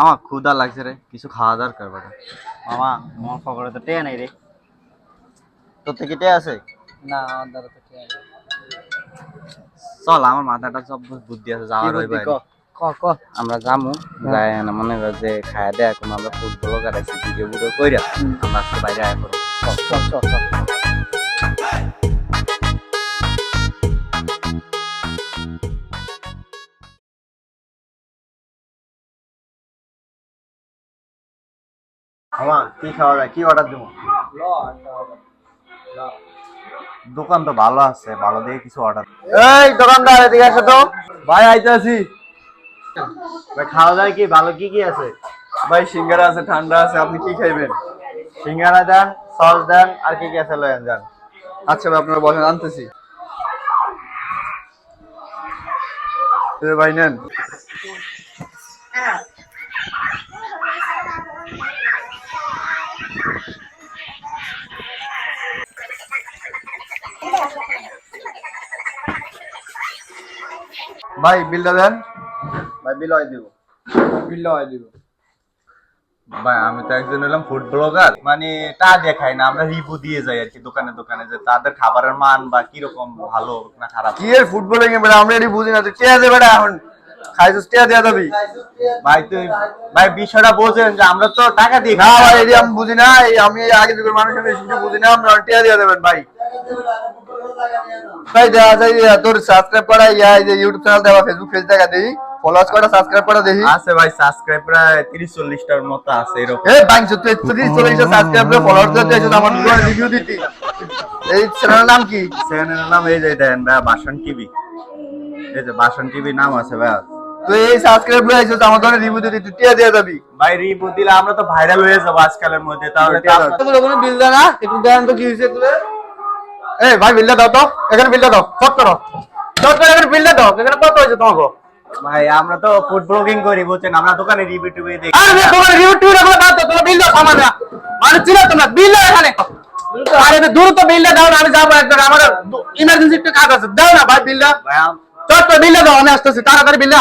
আমার ক্ষুধা লাগছে রে, কিছু খাওয়া দরকার বাড়া। মামা আমার পকেটে তো টেয়া নাই রে। তোর থেকে টে আছে? না আমার দ্বারা তো টেয়া নাই। চল, আমার মাথাটা সব বুদ্ধি আছে, যাওয়ার ওই বাইরে। ক ক আমরা যামু, যাই না মনে কর যে খায়া দেয়া এখন আমরা ফুটবল কাটাইছি, ভিডিও ভিডিও কইরা আমরা আজকে বাইরে আয়া করবো। চল চল চল। মামা কি খাওয়া যায়, কি অর্ডার দেবো? দোকান তো ভালো আছে, ভালো দেখে কিছু অর্ডার। এই দোকানদার এদিকে আসো তো। ভাই আইতাছি। ভাই খাওয়া যায় কি, ভালো কি কি আছে? ভাই সিঙ্গারা আছে, ঠান্ডা আছে, আপনি কি খাইবেন? সিঙ্গারা দেন, সস দেন, আর কি কি আছে লয়েন যান। আচ্ছা ভাই আপনারা বসেন, আনতেছি। ভাই নেন। ভাই বিলটা দেন। ভাই বিল হয় দিব। বিলটা হয় দিব। ভাই আমি তো একজন হলাম ফুড ব্লগার, মানে তা দেখাই না, আমরা রিভিউ দিয়ে যাই আর কি দোকানে দোকানে, যে তাদের খাবারের মান বা কিরকম ভালো না খারাপ। কি এর ফুটবলিং এ বেটা আমরা এটি বুঝি না, তুই টিয়া দে বেটা, এখন খাইছিস টিয়া দেয়া যাবি। ভাই তুই ভাই বিষয়টা বোঝেন যে আমরা তো টাকা দিই না ভাই এটি আমি বুঝি না, আমি আগে যুগের মানুষ, আমি এসব বুঝি না, আমরা টিয়া দেয়া দেবেন ভাই। ভাই দেওয়া যায় তোর সাবস্ক্রাইব করা এই যে ইউটিউব চ্যানেল দেওয়া, ফেসবুক পেজ দেখা দেই, ফলোয়ার্স করা, সাবস্ক্রাইব করা দেখি। আছে ভাই, সাবস্ক্রাইব প্রায় 30-40টার মতো আছে এরকম। এই 530-40 সাবস্ক্রাইব করে ফলোয়ার দিতে এসে আমার ভিডিও রিভিউ দিতে। এই চ্যানেলের নাম কি? চ্যানেলের নাম এই যে দেন ভাই, বাসন টিভি। এই যে বাসন টিভি নাম আছে ভাই। তো এই সাবস্ক্রাইব করে এসে আমার ধরে রিভিউ দিতে, তুই টিয়া দেয়া যাবি ভাই রিভিউ দিলে আমরা তো ভাইরাল হয়ে যাবো আজকালের মধ্যে, তাহলে তো আপনার- তোগুলো কোনো বিল দে না, একটু দেন তো কি হইছে তুলে। এই ভাই বিলটা দাও তো, এখানে বিলটা দাও, চট করো চট করে, এখানে বিলটা দাও, এখানে কত হয়েছে তোমাকে? ভাই আমরা তো ফুড ব্লগিং করি বুঝছেন, আমরা দোকানে রিভিউ টিভিউ দেখি। আরে তোমার রিভিউ টিভিউ রাখলে দাও তো, তোমার বিল দাও সামনে না, মানে চিনো তোমরা বিল দাও এখানে। আরে দ্রুত বিলটা দাও না, আমি যাবো একবার, আমার ইমার্জেন্সি একটু কাজ আছে, দাও না ভাই বিলটা, ভাই চট করে বিলটা দাও, আমি আসতেছি তাড়াতাড়ি বিলটা।